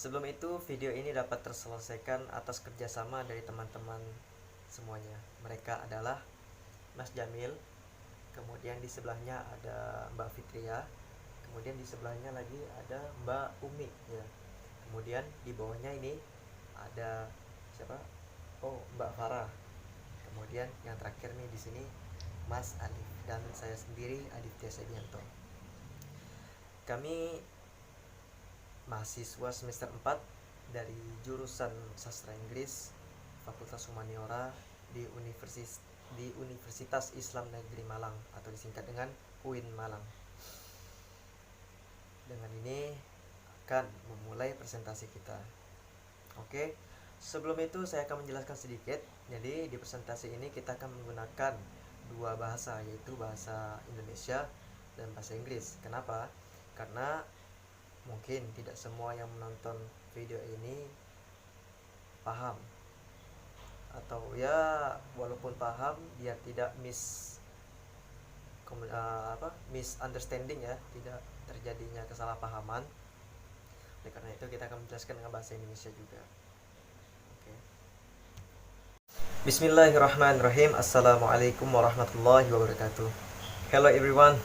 Sebelum itu, video ini dapat terselesaikan atas kerjasama dari teman-teman semuanya. Mereka adalah Mas Jamil, kemudian di sebelahnya ada Mbak Fitria, kemudian di sebelahnya lagi ada Mbak Umi, ya. Kemudian di bawahnya ini ada siapa? Oh, Mbak Farah. Kemudian yang terakhir nih di sini Mas Alif dan saya sendiri Aditya Sedianto. Kami mahasiswa semester 4 dari jurusan Sastra Inggris Fakultas Humaniora di Universitas Islam Negeri Malang atau disingkat dengan UIN Malang. Dengan ini akan memulai presentasi kita. Oke, sebelum itu saya akan menjelaskan sedikit. Jadi di presentasi ini kita akan menggunakan dua bahasa, yaitu bahasa Indonesia dan bahasa Inggris. Kenapa? Karena mungkin tidak semua yang menonton video ini paham, atau ya walaupun paham dia tidak misunderstanding, ya, tidak terjadinya kesalahpahaman. Oleh karena itu kita akan menjelaskan dengan bahasa Indonesia juga. Oke. Bismillahirrahmanirrahim. Assalamualaikum warahmatullahi wabarakatuh. Hello everyone.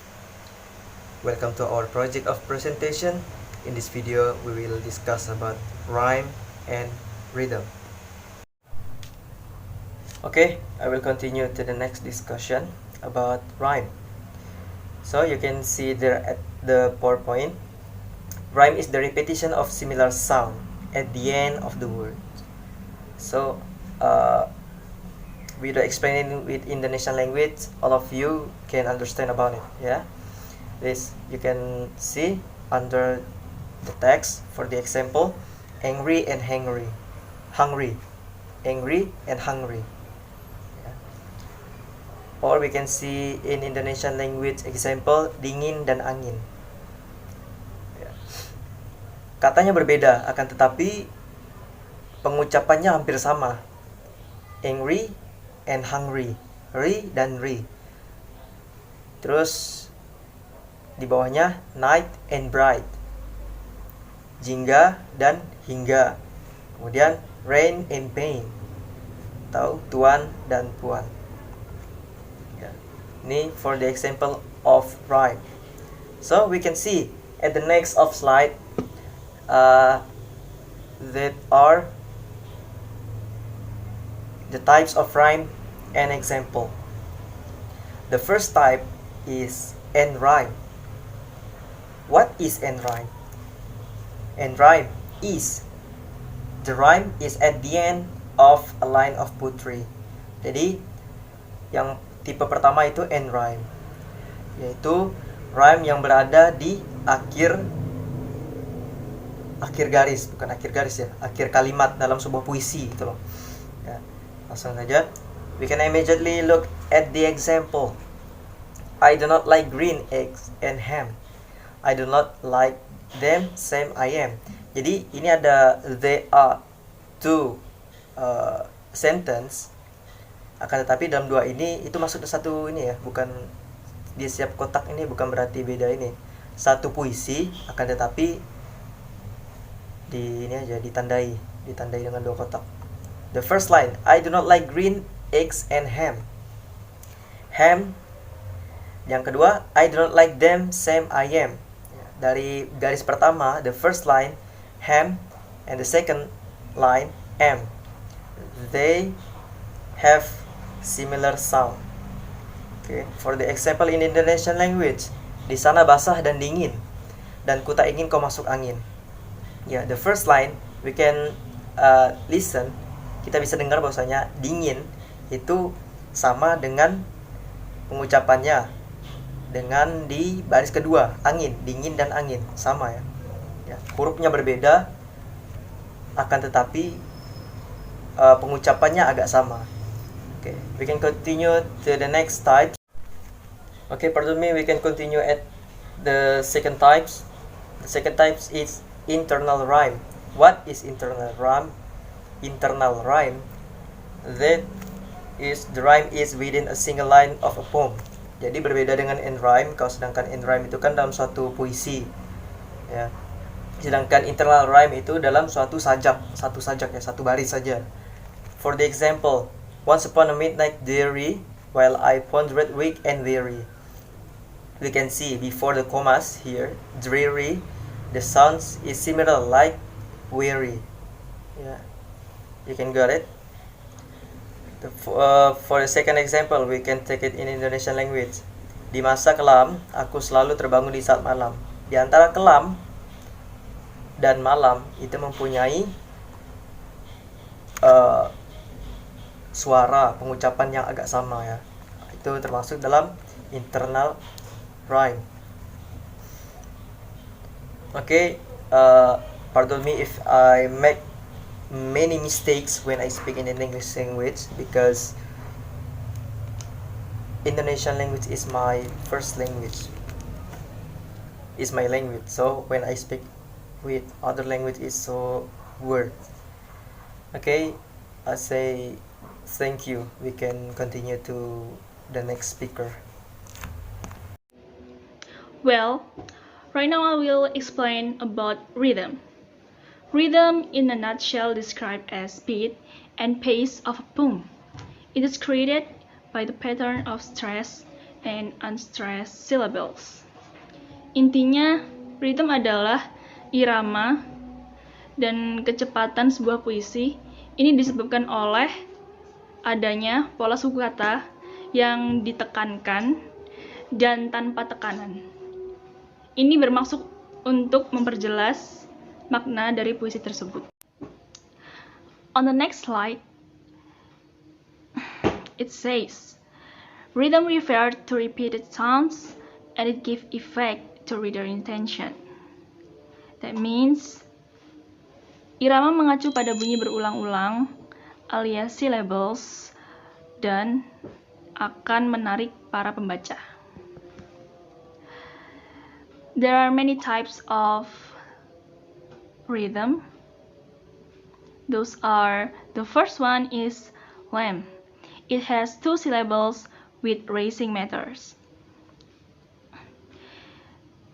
Welcome to our project of presentation. In this video, we will discuss about rhyme and rhythm. Okay, I will continue to the next discussion about rhyme. So you can see there at the PowerPoint, rhyme is the repetition of similar sound at the end of the word. So, with the explaining with Indonesian language, all of you can understand about it. Yeah, this you can see under the text. For the example, angry and hungry, angry and hungry. Yeah. Or we can see in Indonesian language example, dingin dan angin. Yeah. Katanya berbeda, akan tetapi pengucapannya hampir sama. Angry and hungry, ri dan ri. Terus di bawahnya night and bright, jingga dan hingga. Kemudian rain and pain, atau tuan dan puan. Ya. Ini for the example of rhyme. So we can see at the next of slide that are the types of rhyme and example. The first type is end rhyme. What is end rhyme? End rhyme is the rhyme is at the end of a line of poetry. Jadi yang tipe pertama itu end rhyme, yaitu rhyme yang berada di akhir garis, bukan akhir garis ya, akhir kalimat dalam sebuah puisi itu loh. Ya, langsung saja. We can immediately look at the example. I do not like green eggs and ham. I do not like them, same I am. Jadi ini ada there are two sentence, akan tetapi dalam dua ini itu masuk ke satu ini ya, bukan di setiap kotak ini bukan berarti beda ini. Satu puisi, akan tetapi di ini aja ditandai dengan dua kotak. The first line, I do not like green eggs and ham. Ham. Yang kedua, I do not like them, same I am. Dari garis pertama, the first line, ham, and the second line, am. They have similar sound. Okay. For the example in Indonesian language, di sana basah dan dingin, dan ku tak ingin kau masuk angin. Ya, the first line, we can listen, kita bisa dengar bahwasanya dingin itu sama dengan pengucapannya dengan di baris kedua, angin, dingin dan angin sama ya. Ya, hurufnya berbeda, akan tetapi pengucapannya agak sama. Okay, we can continue to the next type. Okay, pardon me, we can continue at the second types. The second types is internal rhyme. What is internal rhyme? Internal rhyme, that is the rhyme is within a single line of a poem. Jadi berbeda dengan end rhyme, kalau sedangkan end rhyme itu kan dalam suatu puisi, ya. Sedangkan internal rhyme itu dalam satu sajak ya, satu baris saja. For the example, once upon a midnight dreary, while I pondered weak and weary. We can see before the commas here, dreary, the sounds is similar like weary. Yeah, you can get it. For the second example, we can take it in Indonesian language. Di masa kelam, aku selalu terbangun di saat malam. Di antara kelam dan malam itu mempunyai suara pengucapan yang agak sama ya. Itu termasuk dalam internal rhyme. Okay, pardon me if I make many mistakes when I speak in an English language, because Indonesian language is my first language, is my language. So when I speak with other language is so weird. Okay, I say thank you. We can continue to the next speaker. Well, right now I will explain about rhythm. Rhythm in a nutshell described as speed and pace of a poem. It is created by the pattern of stressed and unstressed syllables. Intinya, rhythm adalah irama dan kecepatan sebuah puisi. Ini disebabkan oleh adanya pola suku kata yang ditekankan dan tanpa tekanan. Ini bermaksud untuk memperjelas makna dari puisi tersebut. On the next slide, it says, rhythm refers to repeated sounds and it gives effect to reader intention. That means, irama mengacu pada bunyi berulang-ulang alias syllables dan akan menarik para pembaca. There are many types of rhythm. Those are, the first one is lamb. It has 2 syllables with raising meters.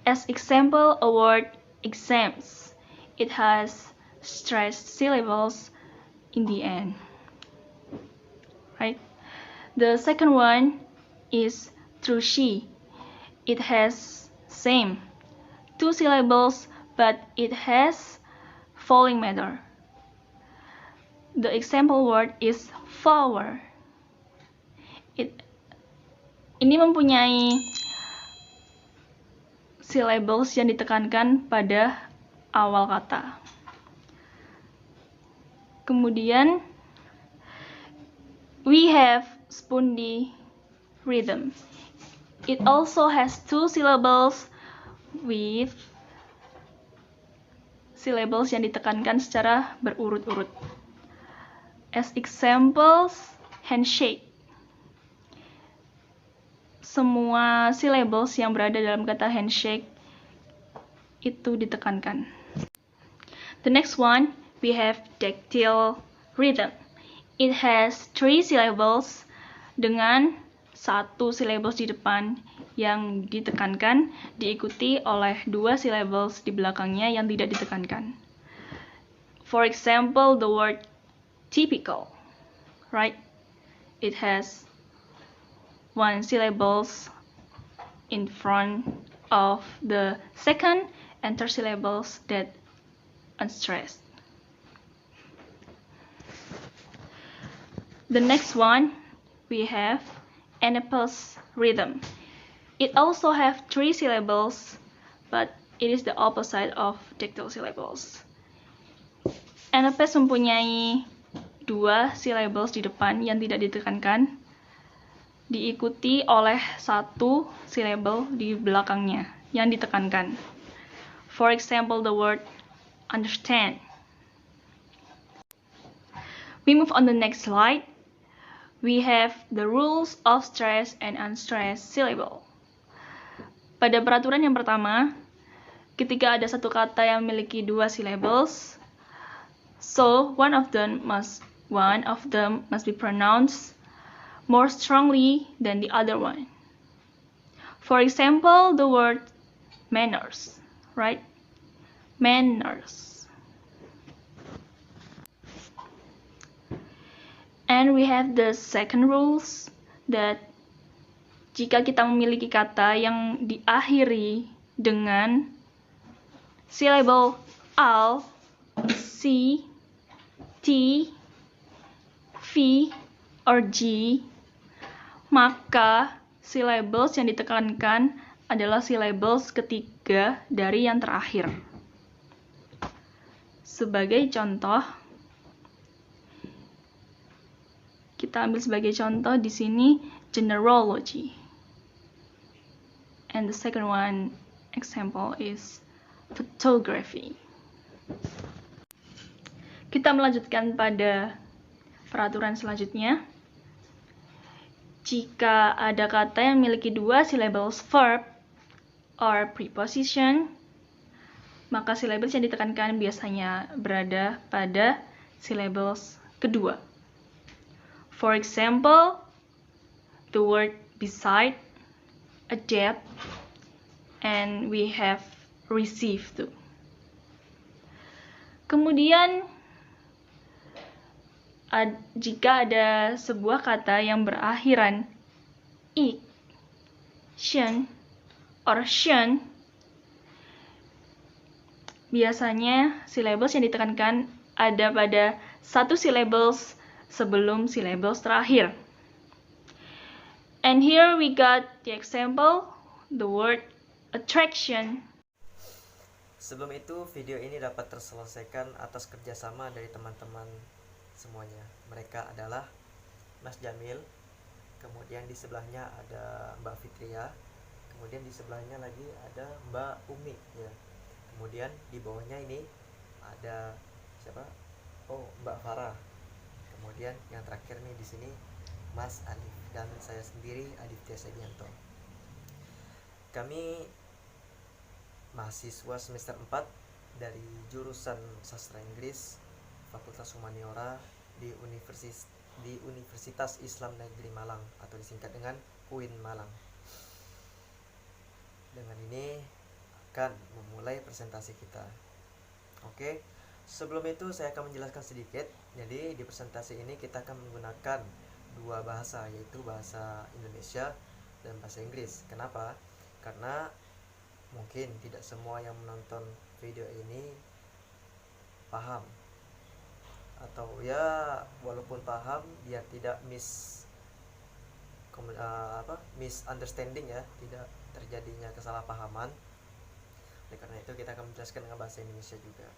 As example, a word exams. It has stressed syllables in the end. Right? The second one is trushi. It has same 2 syllables, but it has falling meter. The example word is flower. Ini mempunyai syllables yang ditekankan pada awal kata. Kemudian, we have spundi rhythm. It also has 2 syllables with syllables yang ditekankan secara berurut-urut. As examples, handshake. Semua syllables yang berada dalam kata handshake itu ditekankan. The next one, we have dactyl rhythm. It has 3 syllables dengan 1 syllables di depan yang ditekankan, diikuti oleh 2 syllables di belakangnya yang tidak ditekankan. For example, the word typical, right? It has 1 syllables in front of the second and third syllables that unstressed. The next one, we have Anapes rhythm. It also have 3 syllables, but it is the opposite of dactyl syllables. Anapes mempunyai 2 syllables di depan yang tidak ditekankan, diikuti oleh 1 syllable di belakangnya yang ditekankan. For example, the word understand. We move on the next slide. We have the rules of stressed and unstressed syllable. Pada peraturan yang pertama, ketika ada satu kata yang memiliki 2 syllables, so one of them must be pronounced more strongly than the other one. For example, the word manners, right? manners. And we have the second rules that jika kita memiliki kata yang diakhiri dengan syllable al, c, t, v, or g, maka syllables yang ditekankan adalah syllables ketiga dari yang terakhir. Sebagai contoh, kita ambil sebagai contoh di sini generology. And the second one example is photography. Kita melanjutkan pada peraturan selanjutnya. Jika ada kata yang memiliki dua syllables verb or preposition, maka syllables yang ditekankan biasanya berada pada syllables kedua. For example, the word beside, adapt, and we have received. Kemudian, jika ada sebuah kata yang berakhiran ik, shen, or shen, biasanya syllables yang ditekankan ada pada satu syllables sebelum syllables terakhir. And here we got the example, the word attraction. Sebelum itu, video ini dapat terselesaikan atas kerjasama dari teman-teman semuanya. Mereka adalah Mas Jamil, kemudian di sebelahnya ada Mbak Fitria, kemudian di sebelahnya lagi ada Mbak Umi, ya. Kemudian di bawahnya ini ada siapa? Oh, Mbak Farah. Kemudian yang terakhir nih di sini Mas Alif dan saya sendiri Aditya Sedianto. Kami mahasiswa semester 4 dari jurusan Sastra Inggris Fakultas Humaniora di Universitas Islam Negeri Malang atau disingkat dengan UIN Malang. Dengan ini akan memulai presentasi kita. Oke, sebelum itu saya akan menjelaskan sedikit. Jadi di presentasi ini kita akan menggunakan dua bahasa, yaitu bahasa Indonesia dan bahasa Inggris. Kenapa? Karena mungkin tidak semua yang menonton video ini paham, atau ya walaupun paham biar tidak misunderstanding, ya, tidak terjadinya kesalahpahaman. Oleh karena itu kita akan menjelaskan dengan bahasa Indonesia juga.